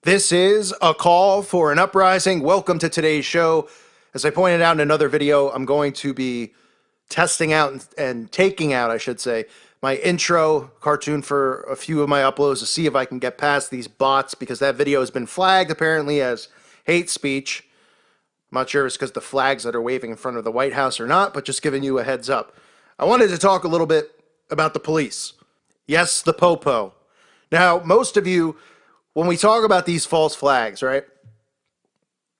This is a call for an uprising. Welcome to today's show. As I pointed out in another video, I'm going to be testing out and taking out, I should say, my intro cartoon for a few of my uploads to see if I can get past these bots because that video has been flagged apparently as hate speech. I'm not sure if it's because the flags that are waving in front of the White House or not, but just giving you a heads up. I wanted to talk a little bit about the police. Yes, the popo. Now, most of you, when we talk about these false flags, right?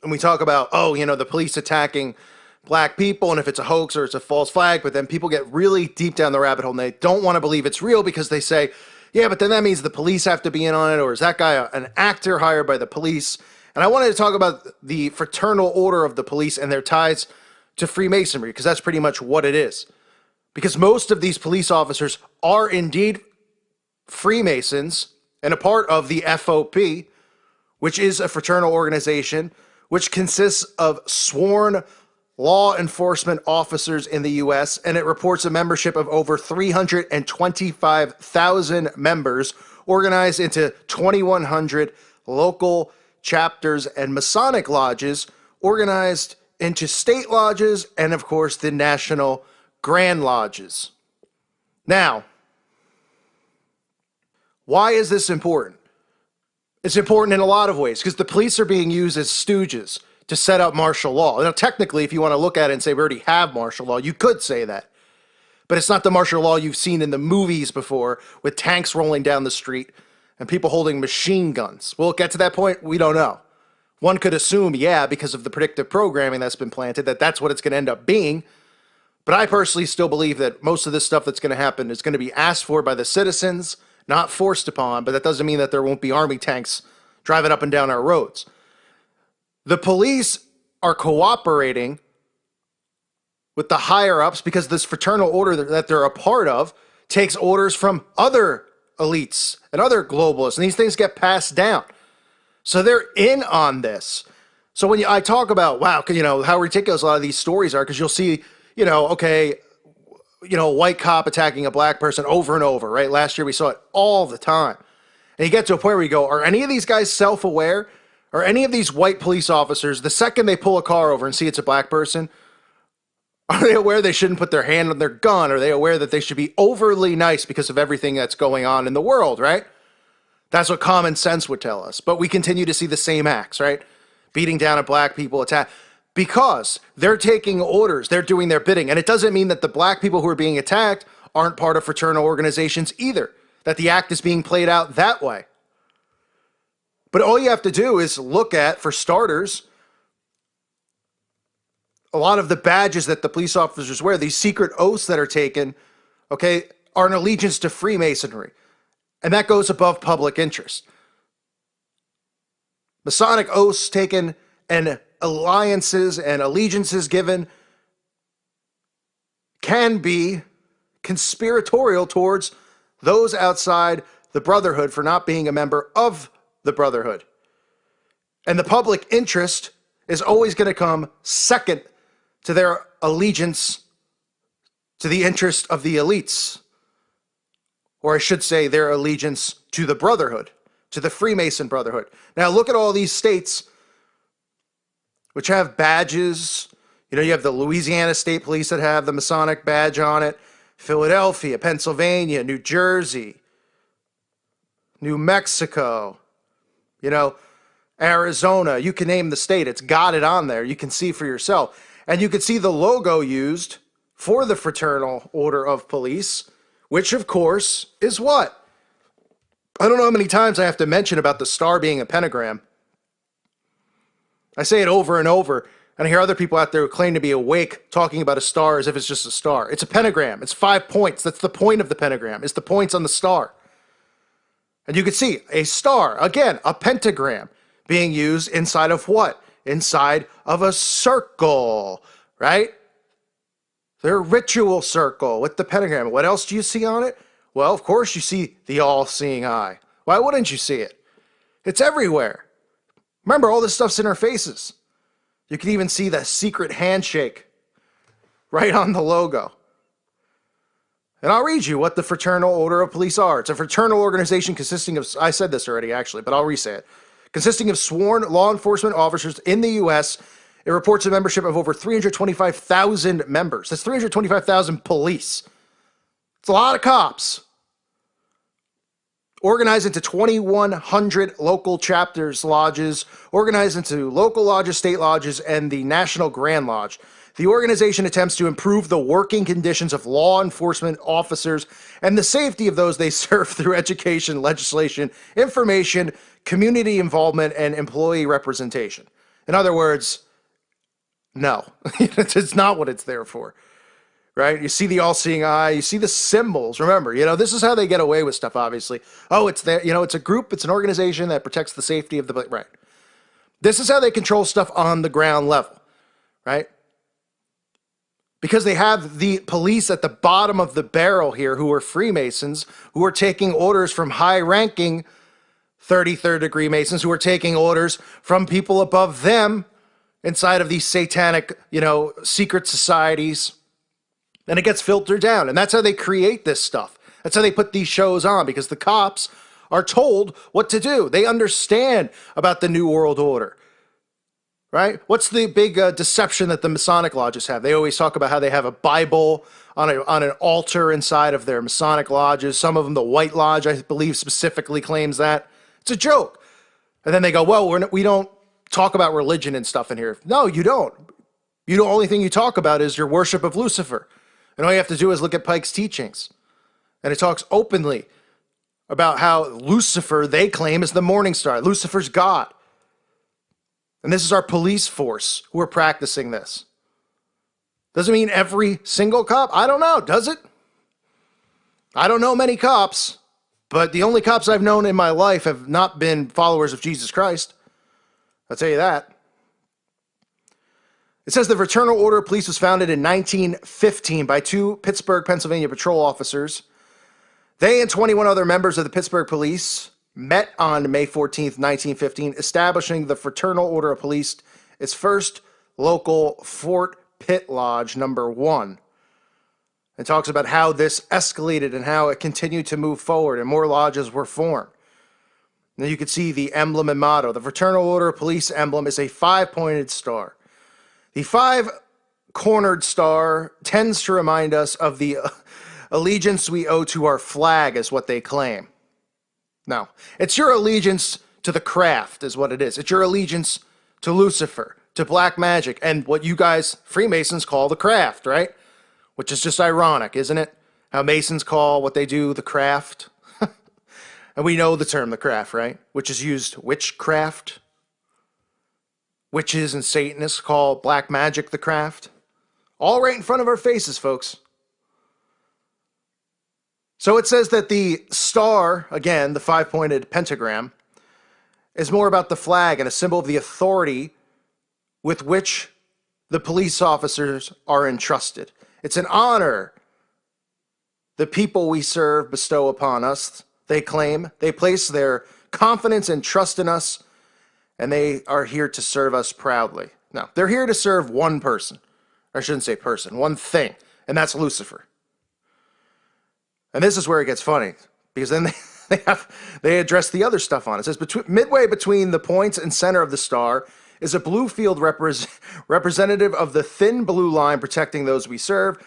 And we talk about, the police attacking black people and if it's a hoax or it's a false flag, but then people get really deep down the rabbit hole and they don't want to believe it's real because they say, yeah, but then that means the police have to be in on it, or is that guy an actor hired by the police? And I wanted to talk about the Fraternal Order of the Police and their ties to Freemasonry, because that's pretty much what it is. Because most of these police officers are indeed Freemasons and a part of the FOP, which is a fraternal organization which consists of sworn law enforcement officers in the U.S., and it reports a membership of over 325,000 members organized into 2,100 local chapters and Masonic lodges organized into state lodges and, of course, the national grand lodges. Now, why is this important? It's important in a lot of ways because the police are being used as stooges to set up martial law. Now, technically, if you want to look at it and say we already have martial law, you could say that. But it's not the martial law you've seen in the movies before with tanks rolling down the street and people holding machine guns. Will it get to that point? We don't know. One could assume, yeah, because of the predictive programming that's been planted, that that's what it's going to end up being. But I personally still believe that most of this stuff that's going to happen is going to be asked for by the citizens, not forced upon, but that doesn't mean that there won't be army tanks driving up and down our roads. The police are cooperating with the higher-ups because this fraternal order that they're a part of takes orders from other elites and other globalists, and these things get passed down. So they're in on this. So when I talk about, wow, how ridiculous a lot of these stories are, because you'll see, a white cop attacking a black person over and over, right? Last year we saw it all the time. And you get to a point where you go, are any of these guys self-aware? Are any of these white police officers, the second they pull a car over and see it's a black person, are they aware they shouldn't put their hand on their gun? Are they aware that they should be overly nice because of everything that's going on in the world, right? That's what common sense would tell us. But we continue to see the same acts, right? Beating down at black people, attack. Because they're taking orders, they're doing their bidding. And it doesn't mean that the black people who are being attacked aren't part of fraternal organizations either, that the act is being played out that way. But all you have to do is look at, for starters, a lot of the badges that the police officers wear, these secret oaths that are taken, okay, are an allegiance to Freemasonry. And that goes above public interest. Masonic oaths taken and alliances and allegiances given can be conspiratorial towards those outside the Brotherhood for not being a member of the Brotherhood. And the public interest is always going to come second to their allegiance to the interest of the elites. Or I should say their allegiance to the Brotherhood, to the Freemason Brotherhood. Now look at all these states which have badges. You have the Louisiana State Police that have the Masonic badge on it, Philadelphia, Pennsylvania, New Jersey, New Mexico, Arizona. You can name the state. It's got it on there. You can see for yourself. And you can see the logo used for the Fraternal Order of Police, which, of course, is what? I don't know how many times I have to mention about the star being a pentagram. I say it over and over, and I hear other people out there who claim to be awake talking about a star as if it's just a star. It's a pentagram. It's 5 points. That's the point of the pentagram. It's the points on the star. And you can see a star, again, a pentagram, being used inside of what? Inside of a circle, right? Their ritual circle with the pentagram. What else do you see on it? Well, of course you see the all-seeing eye. Why wouldn't you see it? It's everywhere. Remember, all this stuff's in our faces. You can even see the secret handshake right on the logo. And I'll read you what the Fraternal Order of Police are. It's a fraternal organization consisting of, I said this already actually, but I'll re-say it, Consisting of sworn law enforcement officers in the U.S., it reports a membership of over 325,000 members. That's 325,000 police. It's a lot of cops. Organized into 2,100 local chapters, lodges, organized into local lodges, state lodges, and the National Grand Lodge. The organization attempts to improve the working conditions of law enforcement officers and the safety of those they serve through education, legislation, information, community involvement, and employee representation. In other words, no, it's not what it's there for. Right? You see the all-seeing eye, you see the symbols. Remember, this is how they get away with stuff, obviously. Oh, it's there, it's a group, it's an organization that protects the safety of the, right. This is how they control stuff on the ground level, right? Because they have the police at the bottom of the barrel here who are Freemasons, who are taking orders from high-ranking 33rd degree Masons, who are taking orders from people above them inside of these satanic, secret societies. And it gets filtered down. And that's how they create this stuff. That's how they put these shows on, because the cops are told what to do. They understand about the New World Order. Right? What's the big deception that the Masonic lodges have? They always talk about how they have a Bible on an altar inside of their Masonic lodges. Some of them, the White Lodge, I believe, specifically claims that. It's a joke. And then they go, well, we don't talk about religion and stuff in here. No, you don't. The only thing you talk about is your worship of Lucifer. And all you have to do is look at Pike's teachings. And it talks openly about how Lucifer, they claim, is the morning star. Lucifer's God. And this is our police force who are practicing this. Doesn't mean every single cop. I don't know. Does it? I don't know many cops. But the only cops I've known in my life have not been followers of Jesus Christ. I'll tell you that. It says the Fraternal Order of Police was founded in 1915 by 2 Pittsburgh, Pennsylvania patrol officers. They and 21 other members of the Pittsburgh Police met on May 14th, 1915, establishing the Fraternal Order of Police, its first local Fort Pitt Lodge, number 1. It talks about how this escalated and how it continued to move forward and more lodges were formed. Now you can see the emblem and motto. The Fraternal Order of Police emblem is a 5-pointed star. The 5-cornered star tends to remind us of the allegiance we owe to our flag, is what they claim. No, it's your allegiance to the craft is what it is. It's your allegiance to Lucifer, to black magic, and what you guys, Freemasons, call the craft, right? Which is just ironic, isn't it? How Masons call what they do the craft. And we know the term the craft, right? Which is used witchcraft. Witches and Satanists call black magic the craft. All right in front of our faces, folks. So it says that the star, again, the 5-pointed pentagram, is more about the flag and a symbol of the authority with which the police officers are entrusted. It's an honor the people we serve bestow upon us, they claim. They place their confidence and trust in us, and they are here to serve us proudly. No, they're here to serve one person. I shouldn't say person, one thing, and that's Lucifer. And this is where it gets funny, because then they address the other stuff on it. It says, midway between the points and center of the star is a blue field representative of the thin blue line protecting those we serve.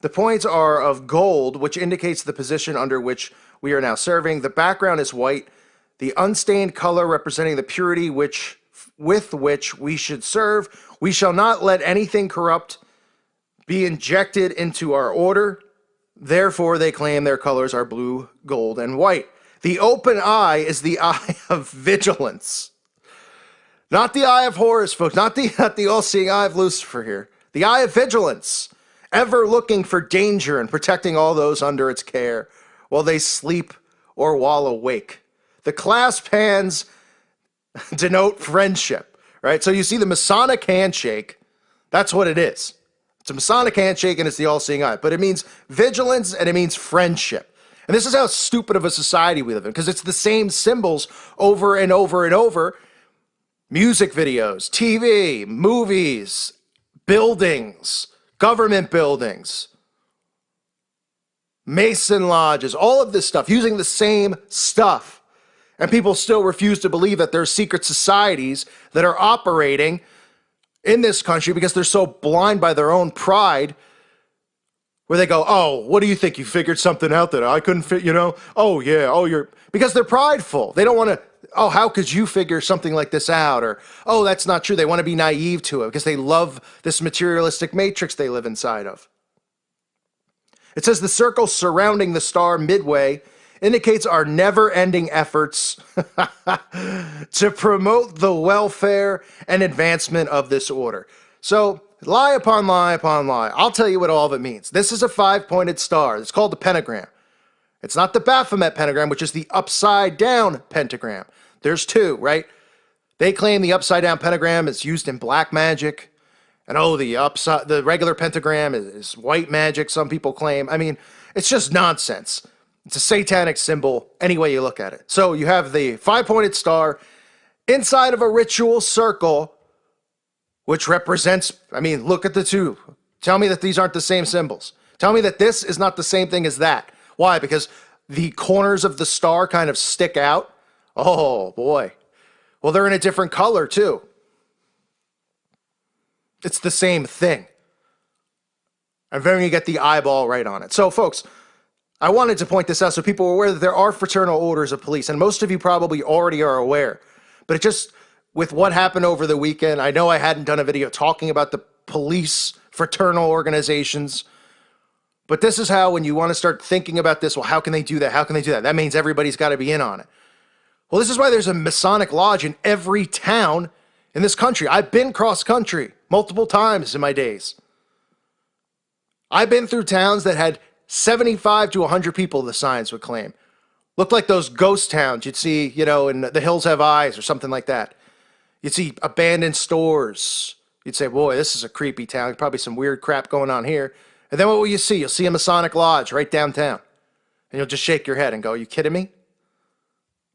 The points are of gold, which indicates the position under which we are now serving. The background is white. The unstained color representing the purity with which we should serve. We shall not let anything corrupt be injected into our order. Therefore, they claim their colors are blue, gold, and white. The open eye is the eye of vigilance. Not the eye of Horus, folks. Not the all-seeing eye of Lucifer here. The eye of vigilance. Ever looking for danger and protecting all those under its care while they sleep or while awake. The clasp hands denote friendship, right? So you see the Masonic handshake, that's what it is. It's a Masonic handshake and it's the all-seeing eye, but it means vigilance and it means friendship. And this is how stupid of a society we live in, because it's the same symbols over and over and over. Music videos, TV, movies, buildings, government buildings, Mason lodges, all of this stuff, using the same stuff. And people still refuse to believe that there's secret societies that are operating in this country because they're so blind by their own pride, where they go, oh, what do you think? You figured something out that I couldn't fit, Oh, yeah. Oh, because they're prideful. They don't want to, oh, how could you figure something like this out? Or, oh, that's not true. They want to be naive to it because they love this materialistic matrix they live inside of. It says the circle surrounding the star midway indicates our never-ending efforts to promote the welfare and advancement of this order. So, lie upon lie upon lie. I'll tell you what all of it means. This is a 5-pointed star. It's called the pentagram. It's not the Baphomet pentagram, which is the upside-down pentagram. There's two, right? They claim the upside-down pentagram is used in black magic. And the regular pentagram is white magic, some people claim. I mean, it's just nonsense. It's a satanic symbol, any way you look at it. So you have the 5-pointed star inside of a ritual circle, which represents, look at the two. Tell me that these aren't the same symbols. Tell me that this is not the same thing as that. Why? Because the corners of the star kind of stick out. Oh, boy. Well, they're in a different color, too. It's the same thing. And then you get the eyeball right on it. So, folks, I wanted to point this out so people are aware that there are fraternal orders of police, and most of you probably already are aware. But it just, with what happened over the weekend, I know I hadn't done a video talking about the police fraternal organizations, but this is how, when you want to start thinking about this, well, how can they do that? How can they do that? That means everybody's got to be in on it. Well, this is why there's a Masonic lodge in every town in this country. I've been cross-country multiple times in my days. I've been through towns that had 75 to 100 people, the signs would claim. Looked like those ghost towns you'd see, in The Hills Have Eyes or something like that. You'd see abandoned stores. You'd say, boy, this is a creepy town. Probably some weird crap going on here. And then what will you see? You'll see a Masonic lodge right downtown. And you'll just shake your head and go, are you kidding me?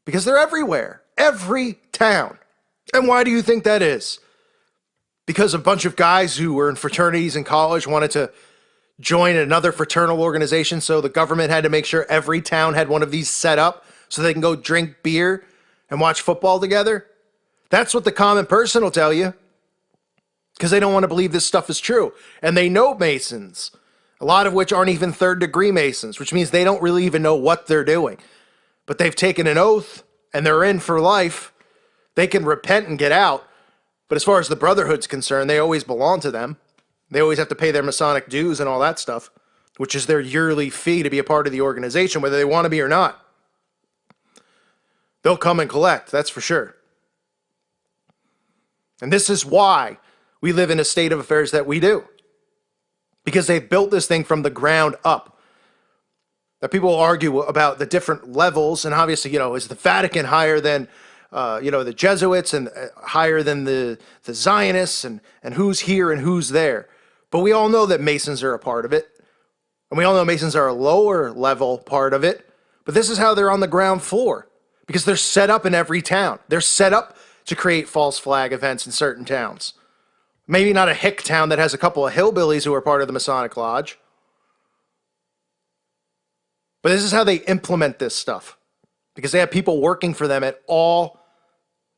Because they're everywhere. Every town. And why do you think that is? Because a bunch of guys who were in fraternities in college wanted to join another fraternal organization, so the government had to make sure every town had one of these set up so they can go drink beer and watch football together. That's what the common person will tell you, because they don't want to believe this stuff is true. And they know Masons, a lot of which aren't even third-degree Masons, which means they don't really even know what they're doing. But they've taken an oath, and they're in for life. They can repent and get out. But as far as the Brotherhood's concerned, they always belong to them. They always have to pay their Masonic dues and all that stuff, which is their yearly fee to be a part of the organization, whether they want to be or not. They'll come and collect, that's for sure. And this is why we live in a state of affairs that we do. Because they've built this thing from the ground up. Now, people will argue about the different levels, and obviously, is the Vatican higher than the Jesuits and higher than the Zionists, and who's here and who's there. But we all know that Masons are a part of it. And we all know Masons are a lower level part of it. But this is how they're on the ground floor. Because they're set up in every town. They're set up to create false flag events in certain towns. Maybe not a hick town that has a couple of hillbillies who are part of the Masonic Lodge. But this is how they implement this stuff. Because they have people working for them at all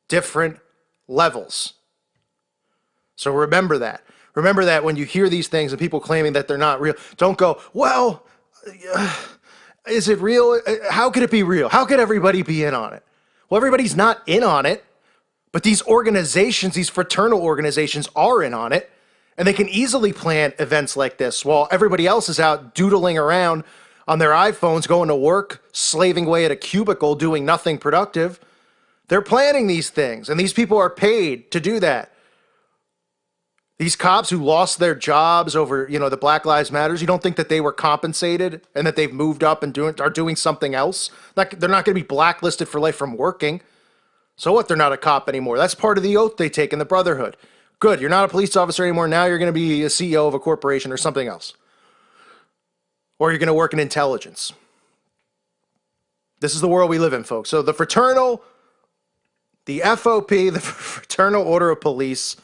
different levels. So remember that. Remember that when you hear these things and people claiming that they're not real, don't go, well, is it real? How could it be real? How could everybody be in on it? Well, everybody's not in on it, but these organizations, these fraternal organizations are in on it, and they can easily plan events like this while everybody else is out doodling around on their iPhones, going to work, slaving away at a cubicle, doing nothing productive. They're planning these things, and these people are paid to do that. These cops who lost their jobs over, the Black Lives Matters, you don't think that they were compensated and that they've moved up and are doing something else? They're not going to be blacklisted for life from working. So what? They're not a cop anymore. That's part of the oath they take in the Brotherhood. Good. You're not a police officer anymore. Now you're going to be a CEO of a corporation or something else. Or you're going to work in intelligence. This is the world we live in, folks. So the FOP, the Fraternal Order of Police,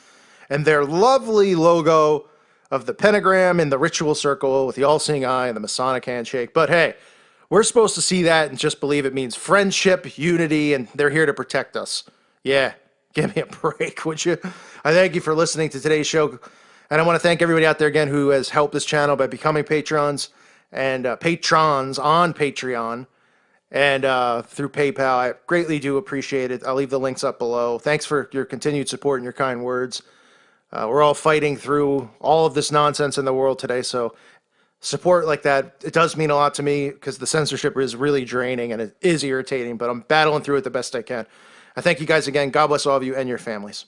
and their lovely logo of the pentagram and the ritual circle with the all-seeing eye and the Masonic handshake. But hey, We're supposed to see that and just believe it means friendship, unity, and they're here to protect us. Yeah, give me a break, would you? I thank you for listening to today's show. And I want to thank everybody out there again who has helped this channel by becoming patrons and patrons on Patreon and through PayPal. I greatly do appreciate it. I'll leave the links up below. Thanks for your continued support and your kind words. We're all fighting through all of this nonsense in the world today, so support like that, it does mean a lot to me because the censorship is really draining and it is irritating, but I'm battling through it the best I can. I thank you guys again. God bless all of you and your families.